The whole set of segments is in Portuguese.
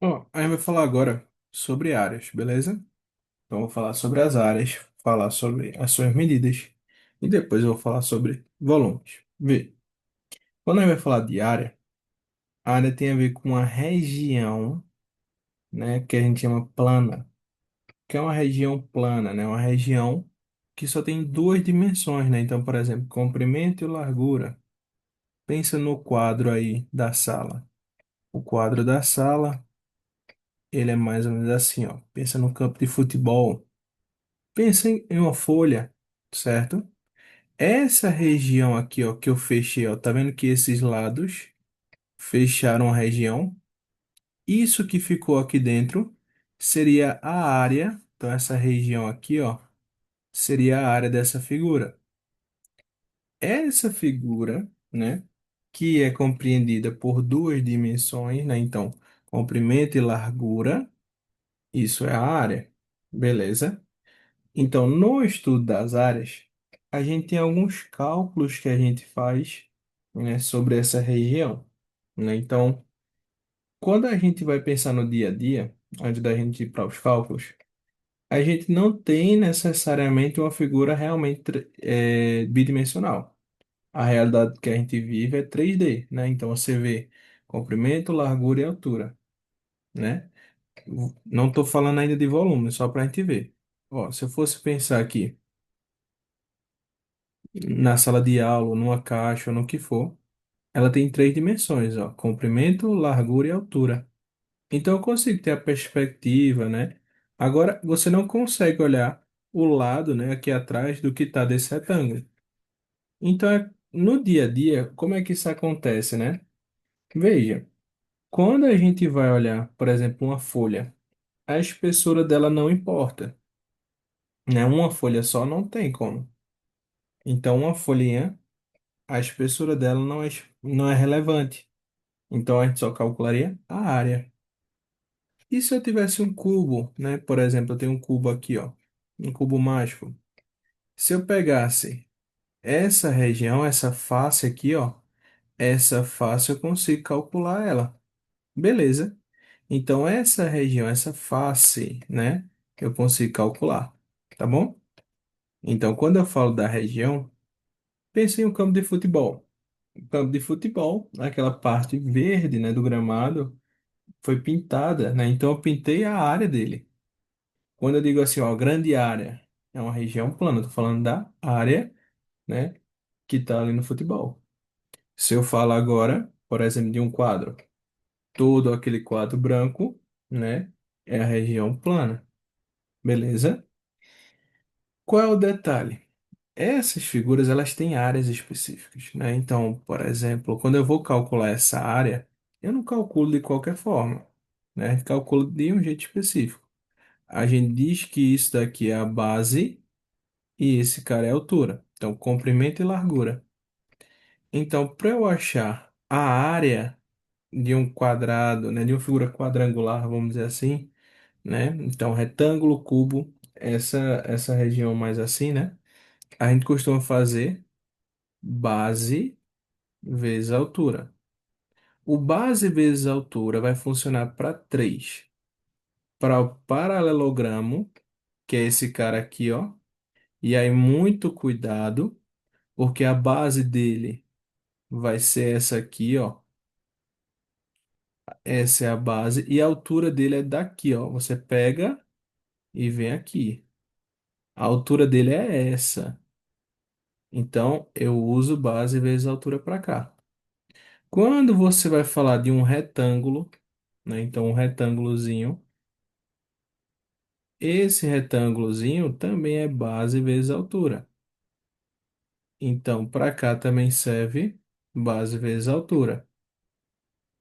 Ó, a gente vai falar agora sobre áreas, beleza? Então, eu vou falar sobre as áreas, falar sobre as suas medidas e depois eu vou falar sobre volumes. Vê, quando a gente vai falar de área, a área tem a ver com uma região, né, que a gente chama plana, que é uma região plana, né, uma região que só tem duas dimensões, né? Então, por exemplo, comprimento e largura. Pensa no quadro aí da sala. O quadro da sala, ele é mais ou menos assim, ó. Pensa no campo de futebol. Pensem em uma folha, certo? Essa região aqui, ó, que eu fechei, ó, tá vendo que esses lados fecharam a região? Isso que ficou aqui dentro seria a área. Então, essa região aqui, ó, seria a área dessa figura. Essa figura, né, que é compreendida por duas dimensões, né? Então, comprimento e largura, isso é a área, beleza? Então, no estudo das áreas, a gente tem alguns cálculos que a gente faz, né, sobre essa região, né? Então, quando a gente vai pensar no dia a dia, antes da gente ir para os cálculos, a gente não tem necessariamente uma figura realmente bidimensional. A realidade que a gente vive é 3D, né? Então, você vê comprimento, largura e altura, né? Não estou falando ainda de volume, só para a gente ver. Ó, se eu fosse pensar aqui na sala de aula, ou numa caixa, ou no que for, ela tem três dimensões, ó, comprimento, largura e altura. Então eu consigo ter a perspectiva, né? Agora você não consegue olhar o lado, né, aqui atrás do que está desse retângulo. Então no dia a dia, como é que isso acontece, né? Veja, quando a gente vai olhar, por exemplo, uma folha, a espessura dela não importa, né? Uma folha só não tem como. Então uma folhinha, a espessura dela não é relevante. Então a gente só calcularia a área. E se eu tivesse um cubo, né? Por exemplo, eu tenho um cubo aqui, ó, um cubo mágico. Se eu pegasse essa região, essa face aqui, ó, essa face eu consigo calcular ela. Beleza. Então essa região, essa face, né? Eu consigo calcular, tá bom? Então quando eu falo da região, pense em um campo de futebol. O campo de futebol, aquela parte verde, né, do gramado foi pintada, né? Então eu pintei a área dele. Quando eu digo assim, ó, grande área, é uma região plana, eu tô falando da área, né, que tá ali no futebol. Se eu falar agora, por exemplo, de um quadro, todo aquele quadro branco, né, é a região plana, beleza? Qual é o detalhe? Essas figuras, elas têm áreas específicas, né? Então, por exemplo, quando eu vou calcular essa área, eu não calculo de qualquer forma, né? Calculo de um jeito específico. A gente diz que isso daqui é a base e esse cara é a altura. Então, comprimento e largura. Então, para eu achar a área de um quadrado, né, de uma figura quadrangular, vamos dizer assim, né? Então, retângulo, cubo, essa região mais assim, né? A gente costuma fazer base vezes altura. O base vezes altura vai funcionar para três. Para o paralelogramo, que é esse cara aqui, ó. E aí, muito cuidado, porque a base dele vai ser essa aqui, ó. Essa é a base. E a altura dele é daqui, ó. Você pega e vem aqui. A altura dele é essa. Então, eu uso base vezes altura para cá. Quando você vai falar de um retângulo, né? Então, um retângulozinho. Esse retângulozinho também é base vezes altura. Então, para cá também serve base vezes altura.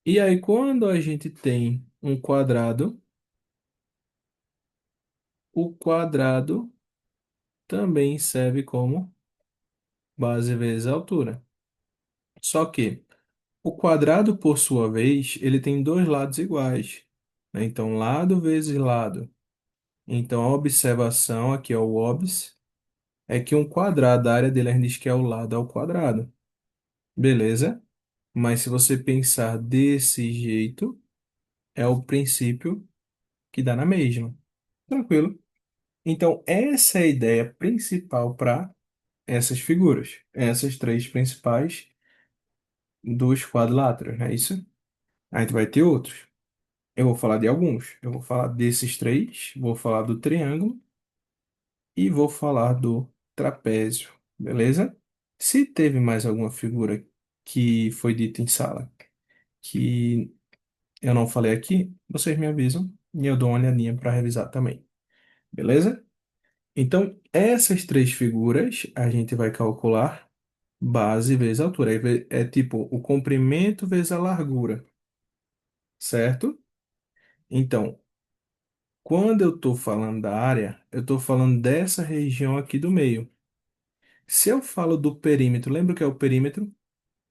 E aí, quando a gente tem um quadrado, o quadrado também serve como base vezes altura. Só que o quadrado, por sua vez, ele tem dois lados iguais, né? Então, lado vezes lado. Então, a observação, aqui é o OBS, é que um quadrado, a área dele a gente diz que é o lado ao quadrado. Beleza? Mas se você pensar desse jeito, é o princípio que dá na mesma. Tranquilo? Então, essa é a ideia principal para essas figuras, essas três principais dos quadriláteros, não é isso? A gente vai ter outros. Eu vou falar de alguns. Eu vou falar desses três, vou falar do triângulo e vou falar do trapézio, beleza? Se teve mais alguma figura que foi dita em sala que eu não falei aqui, vocês me avisam e eu dou uma olhadinha para revisar também, beleza? Então, essas três figuras a gente vai calcular base vezes altura. É tipo o comprimento vezes a largura, certo? Então, quando eu estou falando da área, eu estou falando dessa região aqui do meio. Se eu falo do perímetro, lembra o que é o perímetro?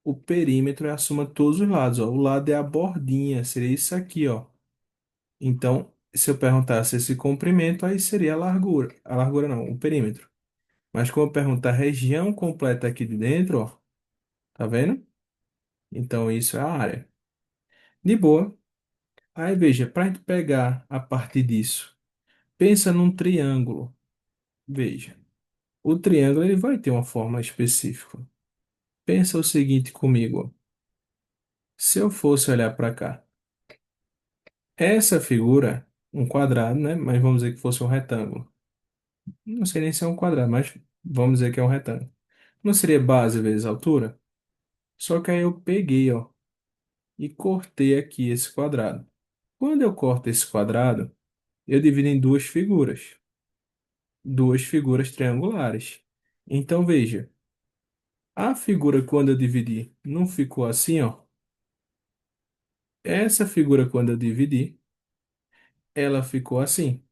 O perímetro é a soma de todos os lados, ó. O lado é a bordinha, seria isso aqui, ó. Então, se eu perguntasse esse comprimento, aí seria a largura. A largura não, o perímetro. Mas como eu perguntar a região completa aqui de dentro, ó, tá vendo? Então, isso é a área. De boa. Aí, veja, para a gente pegar a partir disso, pensa num triângulo. Veja, o triângulo ele vai ter uma forma específica. Pensa o seguinte comigo, ó. Se eu fosse olhar para cá, essa figura, um quadrado, né? Mas vamos dizer que fosse um retângulo. Não sei nem se é um quadrado, mas vamos dizer que é um retângulo. Não seria base vezes altura? Só que aí eu peguei, ó, e cortei aqui esse quadrado. Quando eu corto esse quadrado, eu divido em duas figuras triangulares. Então veja, a figura quando eu dividi não ficou assim, ó. Essa figura quando eu dividi, ela ficou assim.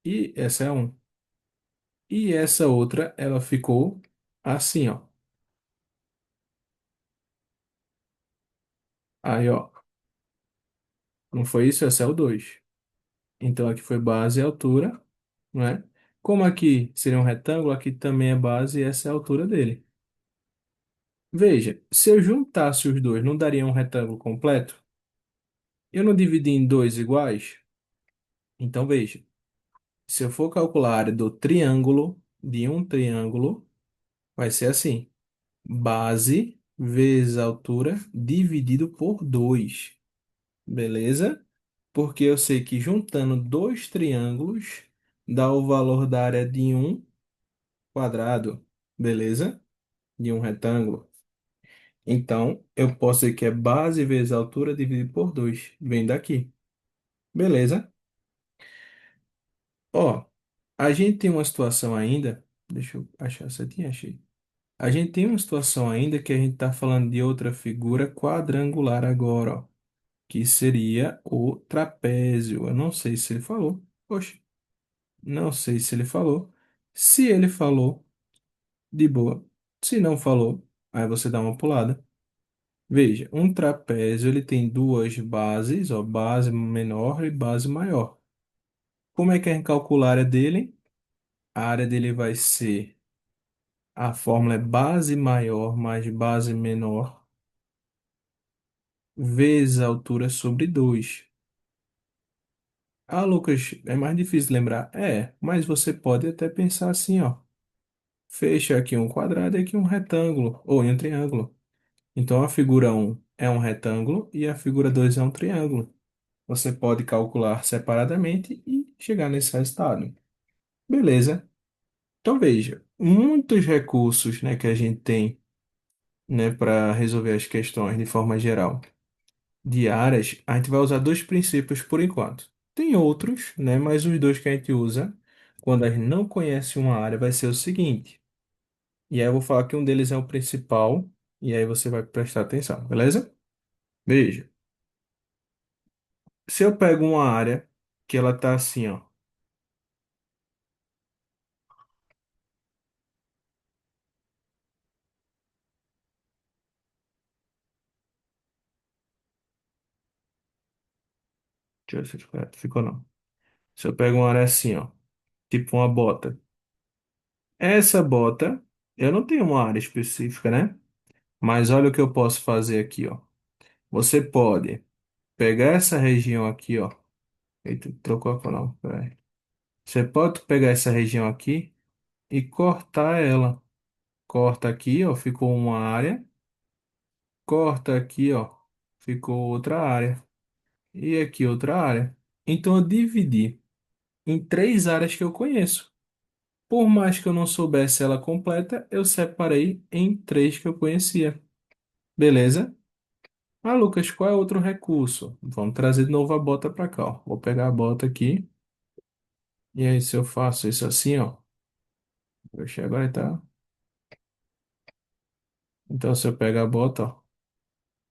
E essa é um. E essa outra, ela ficou assim, ó. Aí, ó, não foi isso? Essa é o 2. Então aqui foi base e altura, não é? Como aqui seria um retângulo, aqui também é base e essa é a altura dele. Veja, se eu juntasse os dois, não daria um retângulo completo? Eu não dividi em dois iguais? Então veja, se eu for calcular a área do triângulo, de um triângulo, vai ser assim: base vezes altura dividido por 2. Beleza? Porque eu sei que juntando dois triângulos dá o valor da área de um quadrado. Beleza? De um retângulo. Então, eu posso dizer que é base vezes altura dividido por 2. Vem daqui. Beleza? Ó, a gente tem uma situação ainda. Deixa eu achar certinho, achei. A gente tem uma situação ainda que a gente está falando de outra figura quadrangular agora, ó, que seria o trapézio. Eu não sei se ele falou. Poxa, não sei se ele falou. Se ele falou, de boa. Se não falou, aí você dá uma pulada. Veja, um trapézio ele tem duas bases, ó, base menor e base maior. Como é que a gente calcula a área dele? A área dele vai ser, a fórmula é base maior mais base menor vezes a altura sobre 2. Ah, Lucas, é mais difícil lembrar. É, mas você pode até pensar assim, ó. Fecha aqui um quadrado e aqui um retângulo, ou um triângulo. Então a figura um é um retângulo e a figura 2 é um triângulo. Você pode calcular separadamente e chegar nesse resultado. Beleza. Então veja, muitos recursos, né, que a gente tem, né, para resolver as questões de forma geral de áreas, a gente vai usar dois princípios por enquanto. Tem outros, né, mas os dois que a gente usa quando a gente não conhece uma área vai ser o seguinte. E aí eu vou falar que um deles é o principal e aí você vai prestar atenção, beleza? Veja, se eu pego uma área que ela tá assim, ó. Deixa eu ver se ficou reto. Ficou não. Se eu pego uma área assim, ó, tipo uma bota. Essa bota, eu não tenho uma área específica, né? Mas olha o que eu posso fazer aqui, ó. Você pode. pegar essa região aqui, ó. Eita, trocou a cor, não. Peraí. Você pode pegar essa região aqui e cortar ela. Corta aqui, ó, ficou uma área. Corta aqui, ó, ficou outra área. E aqui outra área. Então eu dividi em três áreas que eu conheço. Por mais que eu não soubesse ela completa, eu separei em três que eu conhecia. Beleza? Ah, Lucas, qual é outro recurso? Vamos trazer de novo a bota para cá, ó. Vou pegar a bota aqui. E aí, se eu faço isso assim, ó. Oxe, agora tá. Então, se eu pegar a bota, ó.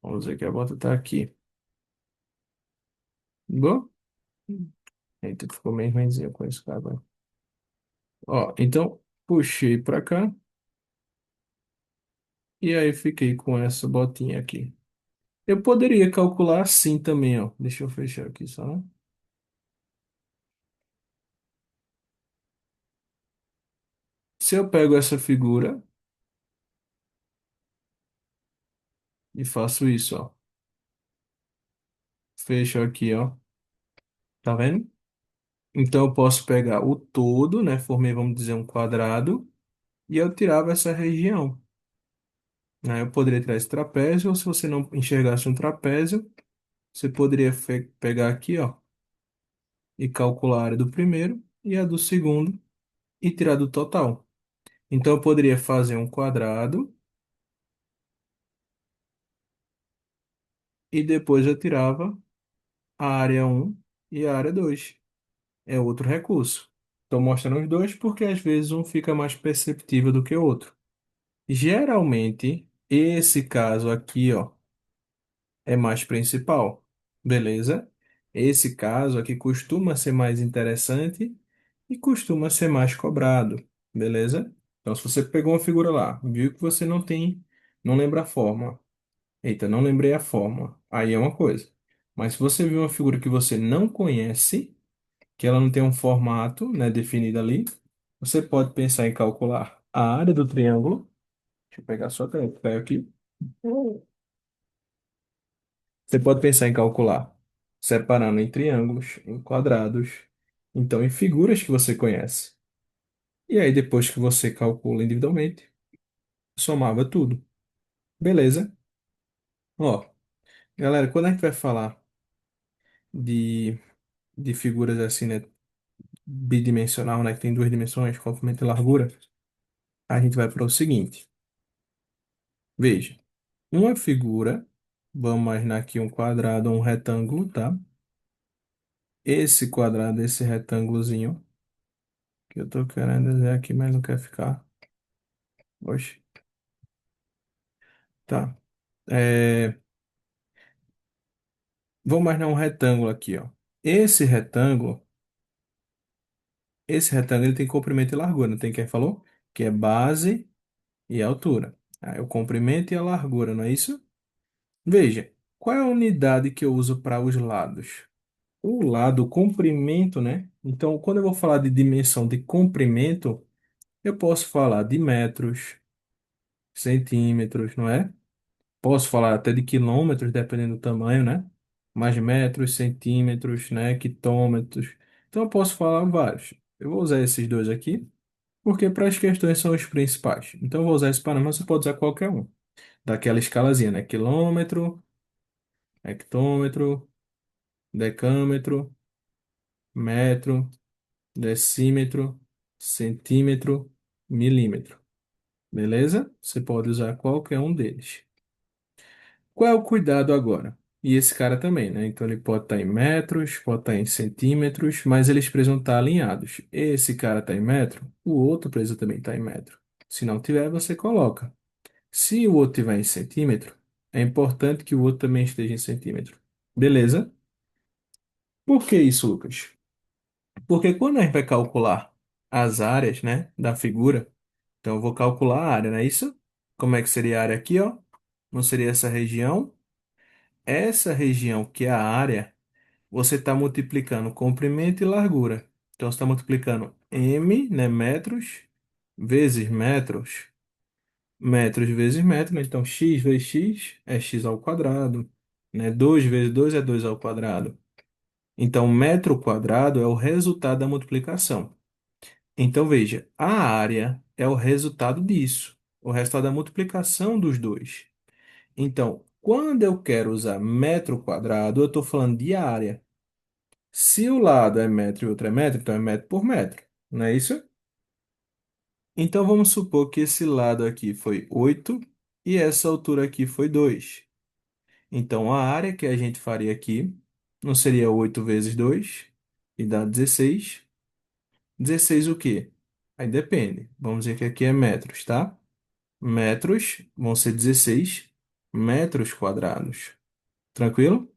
Vamos dizer que a bota tá aqui. Bom? Eita, ficou meio ruimzinho com isso, cara. Ó, então, puxei para cá. E aí, fiquei com essa botinha aqui. Eu poderia calcular assim também, ó. Deixa eu fechar aqui só. Se eu pego essa figura e faço isso, ó. Fecho aqui, ó. Tá vendo? Então eu posso pegar o todo, né? Formei, vamos dizer, um quadrado. E eu tirava essa região, né? Eu poderia tirar esse trapézio, ou se você não enxergasse um trapézio, você poderia pegar aqui, ó, e calcular a área do primeiro e a do segundo e tirar do total. Então eu poderia fazer um quadrado e depois eu tirava a área um e a área 2. É outro recurso. Estou mostrando os dois porque às vezes um fica mais perceptível do que o outro. Geralmente, esse caso aqui, ó, é mais principal, beleza? Esse caso aqui costuma ser mais interessante e costuma ser mais cobrado, beleza? Então, se você pegou uma figura lá, viu que você não tem, não lembra a forma. Eita, não lembrei a forma. Aí é uma coisa. Mas se você viu uma figura que você não conhece, que ela não tem um formato, né, definido ali, você pode pensar em calcular a área do triângulo. Deixa eu pegar só a caneta aqui. Você pode pensar em calcular separando em triângulos, em quadrados, então em figuras que você conhece. E aí, depois que você calcula individualmente, somava tudo. Beleza? Ó, galera, quando a gente vai falar de, de figuras assim, né, bidimensional, né, que tem duas dimensões, comprimento e largura, a gente vai para o seguinte. Veja, uma figura, vamos imaginar aqui um quadrado ou um retângulo, tá? Esse quadrado, esse retângulozinho, que eu tô querendo dizer aqui, mas não quer ficar. Oxe, tá. É, vamos imaginar um retângulo aqui, ó. Esse retângulo, esse retângulo ele tem comprimento e largura, não tem quem falou? Que é base e altura. Aí o comprimento e a largura, não é isso? Veja, qual é a unidade que eu uso para os lados? O lado, o comprimento, né? Então, quando eu vou falar de dimensão de comprimento, eu posso falar de metros, centímetros, não é? Posso falar até de quilômetros, dependendo do tamanho, né? Mais metros, centímetros, né? Quilômetros. Então eu posso falar vários. Eu vou usar esses dois aqui, porque para as questões são os principais. Então eu vou usar esse parâmetro, mas você pode usar qualquer um. Daquela escalazinha, né? Quilômetro, hectômetro, decâmetro, metro, decímetro, centímetro, milímetro. Beleza? Você pode usar qualquer um deles. Qual é o cuidado agora? E esse cara também, né? Então ele pode estar em metros, pode estar em centímetros, mas eles precisam estar alinhados. Esse cara está em metro, o outro precisa também estar em metro. Se não tiver, você coloca. Se o outro tiver em centímetro, é importante que o outro também esteja em centímetro. Beleza? Por que isso, Lucas? Porque quando a gente vai calcular as áreas, né, da figura, então eu vou calcular a área, não é isso? Como é que seria a área aqui, ó? Não seria essa região? Essa região que é a área, você está multiplicando comprimento e largura. Então você está multiplicando m, né, metros, vezes metros, metros vezes metro, né? Então x vezes x é x ao quadrado. né? 2 vezes 2 é 2 ao quadrado. Então, metro quadrado é o resultado da multiplicação. Então, veja, a área é o resultado disso, o resultado da multiplicação dos dois. Então, quando eu quero usar metro quadrado, eu estou falando de área. Se o lado é metro e o outro é metro, então é metro por metro, não é isso? Então, vamos supor que esse lado aqui foi 8 e essa altura aqui foi 2. Então, a área que a gente faria aqui não seria 8 vezes 2 e dá 16. 16 o quê? Aí depende. Vamos dizer que aqui é metros, tá? Metros vão ser 16 metros quadrados. Tranquilo?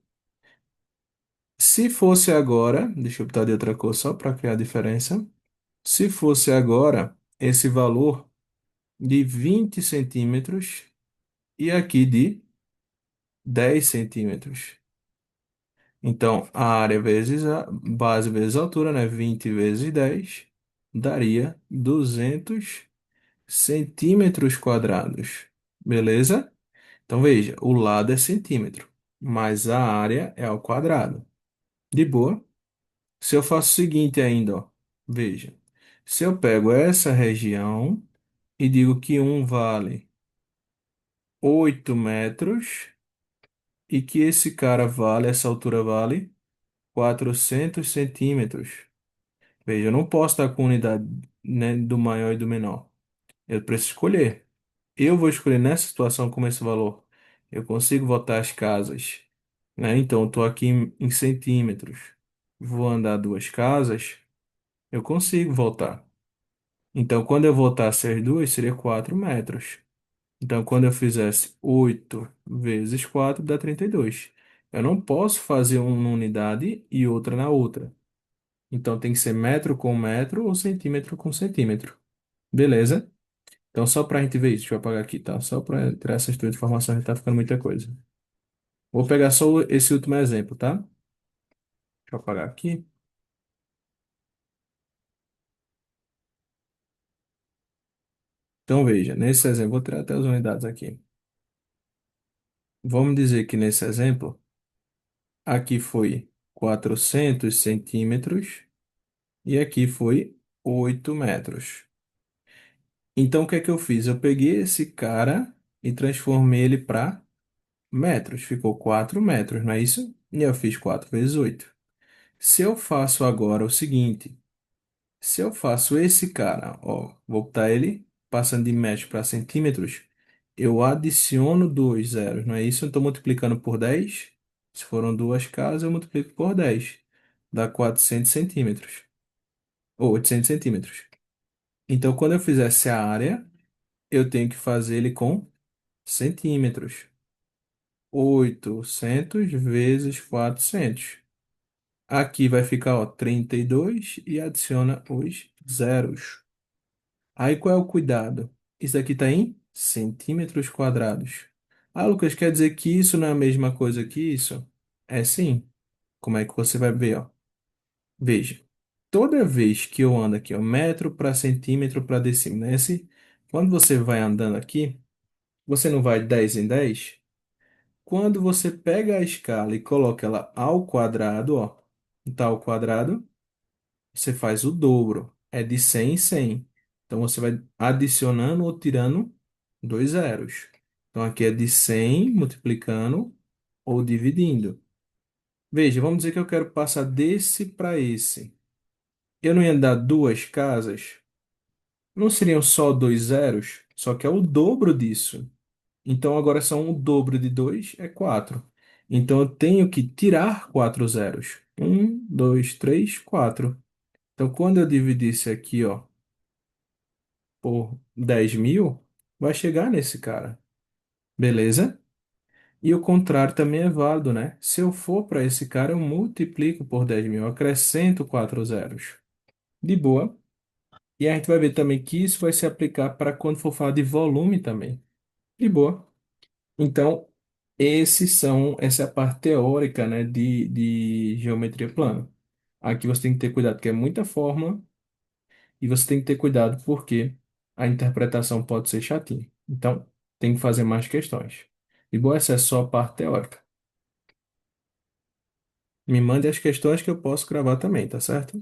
Se fosse agora, deixa eu botar de outra cor só para criar a diferença. Se fosse agora esse valor de 20 centímetros e aqui de 10 centímetros. Então, a área vezes a base vezes a altura, né? 20 vezes 10 daria 200 centímetros quadrados. Beleza? Então, veja, o lado é centímetro, mas a área é ao quadrado. De boa? Se eu faço o seguinte ainda, ó, veja. Se eu pego essa região e digo que um vale 8 metros e que esse cara vale, essa altura vale 400 centímetros. Veja, eu não posso estar com unidade, né, do maior e do menor. Eu preciso escolher. Eu vou escolher nessa situação como esse valor. Eu consigo botar as casas, né? Então, eu estou aqui em centímetros. Vou andar duas casas, eu consigo voltar. Então, quando eu voltasse as duas, seria 4 metros. Então, quando eu fizesse 8 vezes 4 dá 32. Eu não posso fazer uma numa unidade e outra na outra. Então, tem que ser metro com metro ou centímetro com centímetro. Beleza? Então, só para a gente ver isso, deixa eu apagar aqui, tá? Só para tirar essas duas informações, tá ficando muita coisa. Vou pegar só esse último exemplo, tá? Deixa eu apagar aqui. Então, veja, nesse exemplo, vou tirar até as unidades aqui. Vamos dizer que nesse exemplo, aqui foi 400 centímetros e aqui foi 8 metros. Então, o que é que eu fiz? Eu peguei esse cara e transformei ele para metros. Ficou 4 metros, não é isso? E eu fiz 4 vezes 8. Se eu faço agora o seguinte, se eu faço esse cara, ó, vou botar ele passando de metros para centímetros, eu adiciono dois zeros, não é isso? Eu estou multiplicando por 10. Se foram duas casas, eu multiplico por 10. Dá 400 centímetros, ou 800 centímetros. Então, quando eu fizesse a área, eu tenho que fazer ele com centímetros. 800 vezes 400. Aqui vai ficar, ó, 32 e adiciona os zeros. Aí qual é o cuidado? Isso aqui está em centímetros quadrados. Ah, Lucas, quer dizer que isso não é a mesma coisa que isso? É sim. Como é que você vai ver, ó? Veja, toda vez que eu ando aqui, ó, metro para centímetro para decímetro, né? Quando você vai andando aqui, você não vai 10 em 10. Quando você pega a escala e coloca ela ao quadrado, ó, tá ao quadrado, você faz o dobro. É de 100 em 100. Então você vai adicionando ou tirando dois zeros. Então aqui é de 100 multiplicando ou dividindo. Veja, vamos dizer que eu quero passar desse para esse. Eu não ia dar duas casas? Não seriam só dois zeros? Só que é o dobro disso. Então agora são o dobro de 2 é 4. Então eu tenho que tirar quatro zeros. Um, dois, três, quatro. Então quando eu dividir isso aqui, ó, por 10.000, vai chegar nesse cara. Beleza? E o contrário também é válido, né? Se eu for para esse cara, eu multiplico por 10.000, eu acrescento quatro zeros. De boa. E a gente vai ver também que isso vai se aplicar para quando for falar de volume também. De boa. Então, essa é a parte teórica, né, de geometria plana. Aqui você tem que ter cuidado, que é muita fórmula, e você tem que ter cuidado porque a interpretação pode ser chatinha. Então, tem que fazer mais questões. E boa, essa é só a parte teórica. Me mande as questões que eu posso gravar também, tá certo?